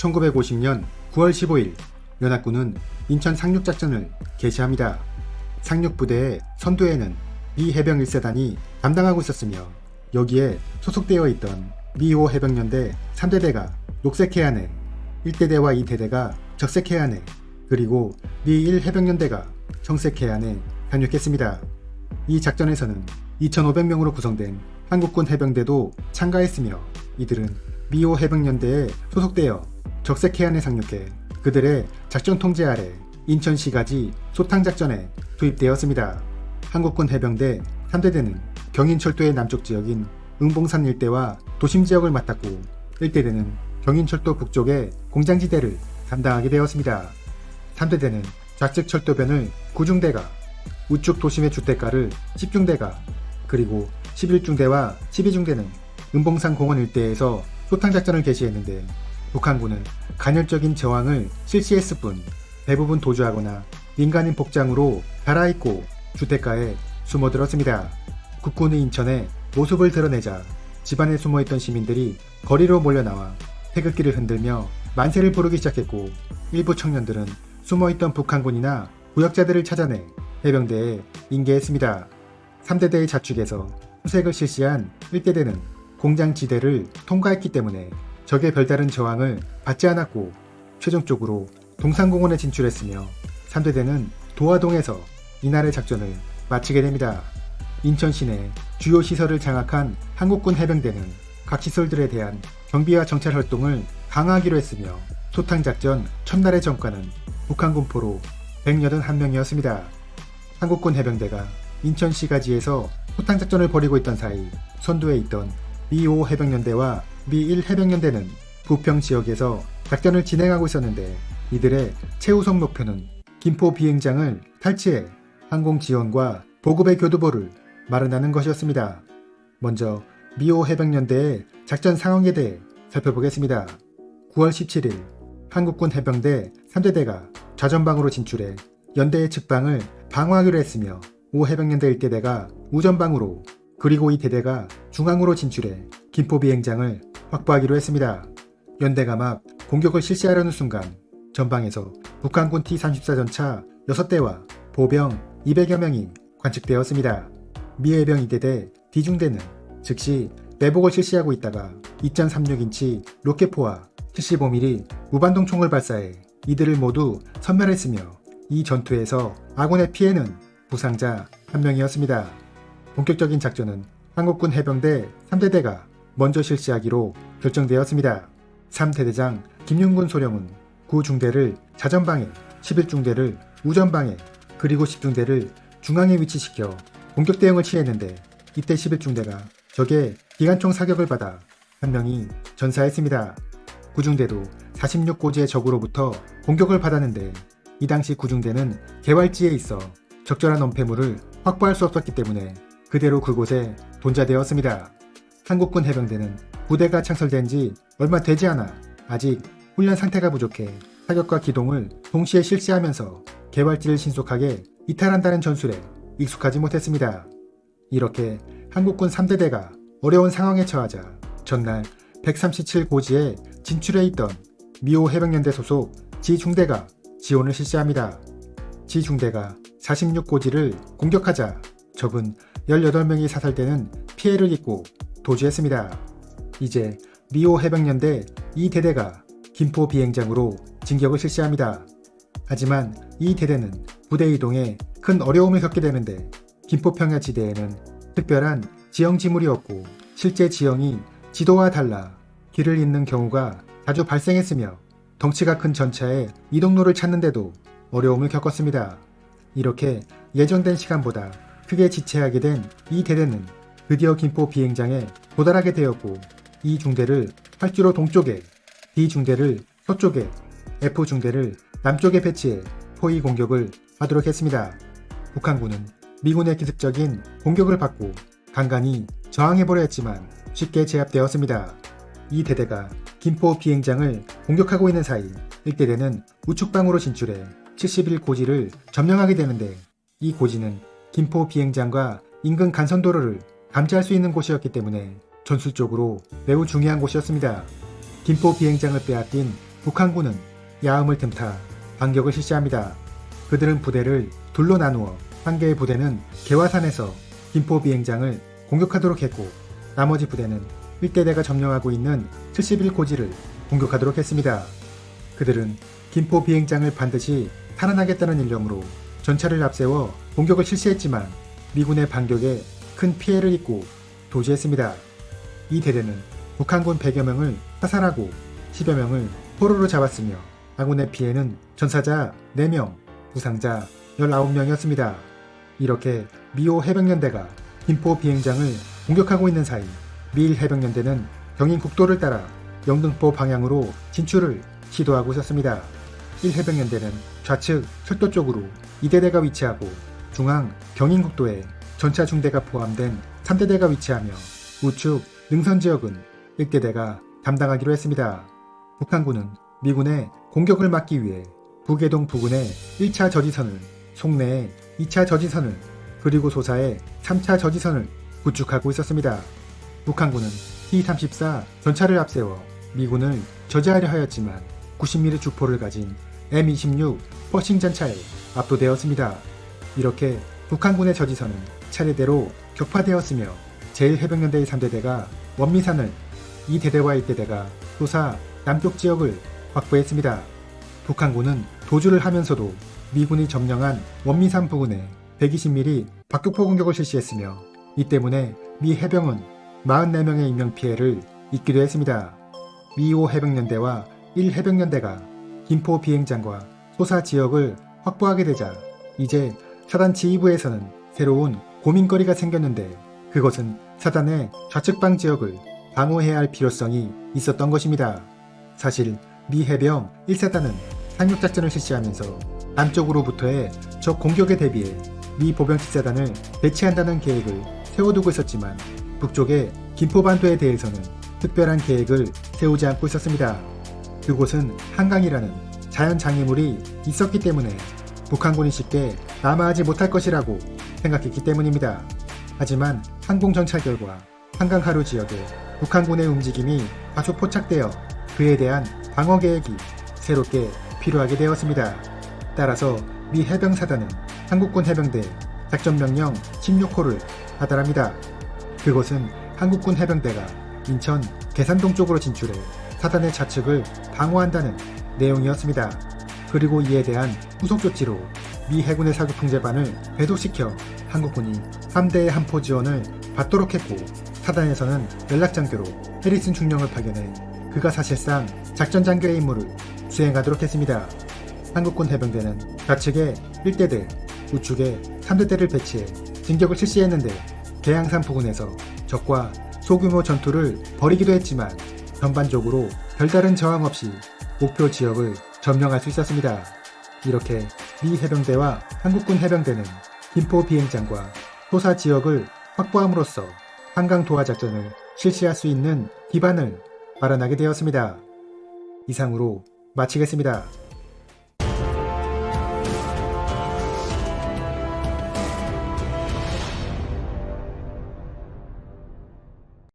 1950년 9월 15일 연합군은 인천 상륙작전을 개시합니다. 상륙부대의 선두에는 미 해병 1사단이 담당하고 있었으며 여기에 소속되어 있던 미 5 해병연대 3대대가 녹색 해안에, 1대대와 2대대가 적색 해안에, 그리고 미 1 해병연대가 청색 해안에 상륙했습니다. 이 작전에서는 2,500명으로 구성된 한국군 해병대도 참가했으며 이들은 미 5 해병연대에 소속되어 적색 해안에 상륙해 그들의 작전 통제 아래 인천시가지 소탕작전에 투입되었습니다. 한국군 해병대 3대대는 경인철도의 남쪽 지역인 응봉산 일대와 도심 지역을 맡았고 1대대는 경인철도 북쪽의 공장지대를 담당하게 되었습니다. 3대대는 좌측 철도변을 9중대가, 우측 도심의 주택가를 10중대가, 그리고 11중대와 12중대는 응봉산 공원 일대에서 소탕작전을 개시했는데 북한군은 간헐적인 저항을 실시했을 뿐 대부분 도주하거나 민간인 복장으로 갈아입고 주택가에 숨어들었습니다. 국군이 인천에 모습을 드러내자 집안에 숨어있던 시민들이 거리로 몰려나와 태극기를 흔들며 만세를 부르기 시작했고 일부 청년들은 숨어있던 북한군이나 구역자들을 찾아내 해병대에 인계했습니다. 3대대의 자축에서 수색을 실시한 1대대는 공장지대를 통과했기 때문에 적의 별다른 저항을 받지 않았고 최종적으로 동산공원에 진출했으며 3대대는 도화동에서 이날의 작전을 마치게 됩니다. 인천 시내 주요 시설을 장악한 한국군 해병대는 각 시설들에 대한 경비와 정찰 활동을 강화하기로 했으며 소탕작전 첫날의 전과는 북한군포로 181명이었습니다. 한국군 해병대가 인천시가지에서 소탕작전을 벌이고 있던 사이 선두에 있던 미 5 해병연대와 미 1 해병연대는 부평 지역에서 작전을 진행하고 있었는데 이들의 최우선 목표는 김포 비행장을 탈취해 항공 지원과 보급의 교두보를 마련하는 것이었습니다. 먼저 미 5 해병연대의 작전 상황에 대해 살펴보겠습니다. 9월 17일 한국군 해병대 3대대가 좌전방으로 진출해 연대의 측방을 방어하기로 했으며 5 해병연대 1대대가 우전방으로 그리고 2대대가 중앙으로 진출해 김포 비행장을 확보하기로 했습니다. 연대가 막 공격을 실시하려는 순간 전방에서 북한군 T-34 전차 6대와 보병 200여 명이 관측되었습니다. 미 해병 2대대 D중대는 즉시 매복을 실시하고 있다가 2.36인치 로켓포와 75mm 무반동 총을 발사해 이들을 모두 섬멸했으며 이 전투에서 아군의 피해는 부상자 1명이었습니다. 본격적인 작전은 한국군 해병대 3대대가 먼저 실시하기로 결정되었습니다. 3대대장 김윤군 소령은 9중대를 자전방에, 11중대를 우전방에, 그리고 10중대를 중앙에 위치시켜 공격 대응을 취했는데 이때 11중대가 적의 기관총 사격을 받아 1명이 전사했습니다. 9중대도 46고지의 적으로부터 공격을 받았는데 이 당시 9중대는 개활지에 있어 적절한 엄폐물을 확보할 수 없었기 때문에 그대로 그곳에 돈자되었습니다. 한국군 해병대는 부대가 창설된 지 얼마 되지 않아 아직 훈련 상태가 부족해 사격과 기동을 동시에 실시하면서 개활지를 신속하게 이탈한다는 전술에 익숙하지 못했습니다. 이렇게 한국군 3대대가 어려운 상황에 처하자 전날 137고지에 진출해 있던 미 5 해병연대 소속 지중대가 지원을 실시합니다. 지중대가 46고지를 공격하자 적은 18명이 사살되는 피해를 입고 도주했습니다. 이제 미 5 해병연대 2대대가 김포 비행장으로 진격을 실시합니다. 하지만 이 대대는 부대 이동에 큰 어려움을 겪게 되는데 김포평야 지대에는 특별한 지형 지물이 없고 실제 지형이 지도와 달라 길을 잃는 경우가 자주 발생했으며 덩치가 큰 전차의 이동로를 찾는데도 어려움을 겪었습니다. 이렇게 예정된 시간보다 크게 지체하게 된 이 대대는 드디어 김포 비행장에 도달하게 되었고 이 중대를 활주로 동쪽에, D중대를 서쪽에, F중대를 남쪽에 배치해 포위 공격을 하도록 했습니다. 북한군은 미군의 기습적인 공격을 받고 간간히 저항해보려 했지만 쉽게 제압되었습니다. 이 대대가 김포 비행장을 공격하고 있는 사이 1대대는 우측방으로 진출해 71고지를 점령하게 되는데 이 고지는 김포 비행장과 인근 간선도로를 감지할 수 있는 곳이었기 때문에 전술적으로 매우 중요한 곳이었습니다. 김포 비행장을 빼앗긴 북한군은 야음을 틈타 반격을 실시합니다. 그들은 부대를 둘로 나누어 한 개의 부대는 개화산에서 김포 비행장을 공격하도록 했고, 나머지 부대는 일대대가 점령하고 있는 71고지를 공격하도록 했습니다. 그들은 김포 비행장을 반드시 탈환하겠다는 일념으로 전차를 앞세워 공격을 실시했지만 미군의 반격에 큰 피해를 입고 도주했습니다. 이 대대는 북한군 100여 명을 사살하고 10여 명을 포로로 잡았으며 아군의 피해는 전사자 4명, 부상자 19명이었습니다. 이렇게 미호 해병연대가 김포 비행장을 공격하고 있는 사이 미일 해병연대는 경인국도를 따라 영등포 방향으로 진출을 시도하고 있었습니다. 1해병연대는 좌측 철도 쪽으로 2대대가 위치하고 중앙 경인국도에 전차 중대가 포함된 3대대가 위치하며 우측 능선 지역은 1대대가 담당하기로 했습니다. 북한군은 미군의 공격을 막기 위해 북해동 부근의 1차 저지선을, 송내의 2차 저지선을, 그리고 소사의 3차 저지선을 구축하고 있었습니다. 북한군은 T-34 전차를 앞세워 미군을 저지하려 하였지만 90mm 주포를 가진 M26 퍼싱 전차에 압도되었습니다. 이렇게 북한군의 저지선은 차례대로 격파되었으며 제1해병연대의 3대대가 원미산을, 2대대와 1대대가 소사 남쪽 지역을 확보했습니다. 북한군은 도주를 하면서도 미군이 점령한 원미산 부근에 120mm 박격포 공격을 실시했으며 이 때문에 미 해병은 44명의 인명피해를 입기도 했습니다. 미 5해병연대와 1해병연대가 김포 비행장과 소사 지역을 확보하게 되자 이제 사단 지휘부에서는 새로운 고민거리가 생겼는데, 그것은 사단의 좌측방 지역을 방어해야 할 필요성이 있었던 것입니다. 사실 미 해병 1사단은 상륙작전을 실시하면서 남쪽으로부터의 적 공격에 대비해 미 보병 7사단을 배치한다는 계획을 세워두고 있었지만 북쪽의 김포반도에 대해서는 특별한 계획을 세우지 않고 있었습니다. 그곳은 한강이라는 자연 장애물이 있었기 때문에 북한군이 쉽게 남하하지 못할 것이라고 생각했기 때문입니다. 하지만 항공정찰 결과 한강 하류 지역에 북한군의 움직임이 다소 포착되어 그에 대한 방어 계획이 새롭게 필요하게 되었습니다. 따라서 미 해병사단은 한국군 해병대 작전명령 16호를 하달합니다. 그것은 한국군 해병대가 인천 계산동 쪽으로 진출해 사단의 좌측을 방어한다는 내용이었습니다. 그리고 이에 대한 후속 조치로 미 해군의 사격 통제반을 배도시켜 한국군이 3대의 한포 지원을 받도록 했고, 사단에서는 연락장교로 해리슨 중령을 파견해 그가 사실상 작전장교의 임무를 수행하도록 했습니다. 한국군 해병대는 좌측에 1대대, 우측에 3대대를 배치해 진격을 실시했는데 계양산 부근에서 적과 소규모 전투를 벌이기도 했지만 전반적으로 별다른 저항 없이 목표 지역을 점령할 수 있었습니다. 이렇게 미 해병대와 한국군 해병대는 김포 비행장과 소사 지역을 확보함으로써 한강 도하 작전을 실시할 수 있는 기반을 마련하게 되었습니다. 이상으로 마치겠습니다.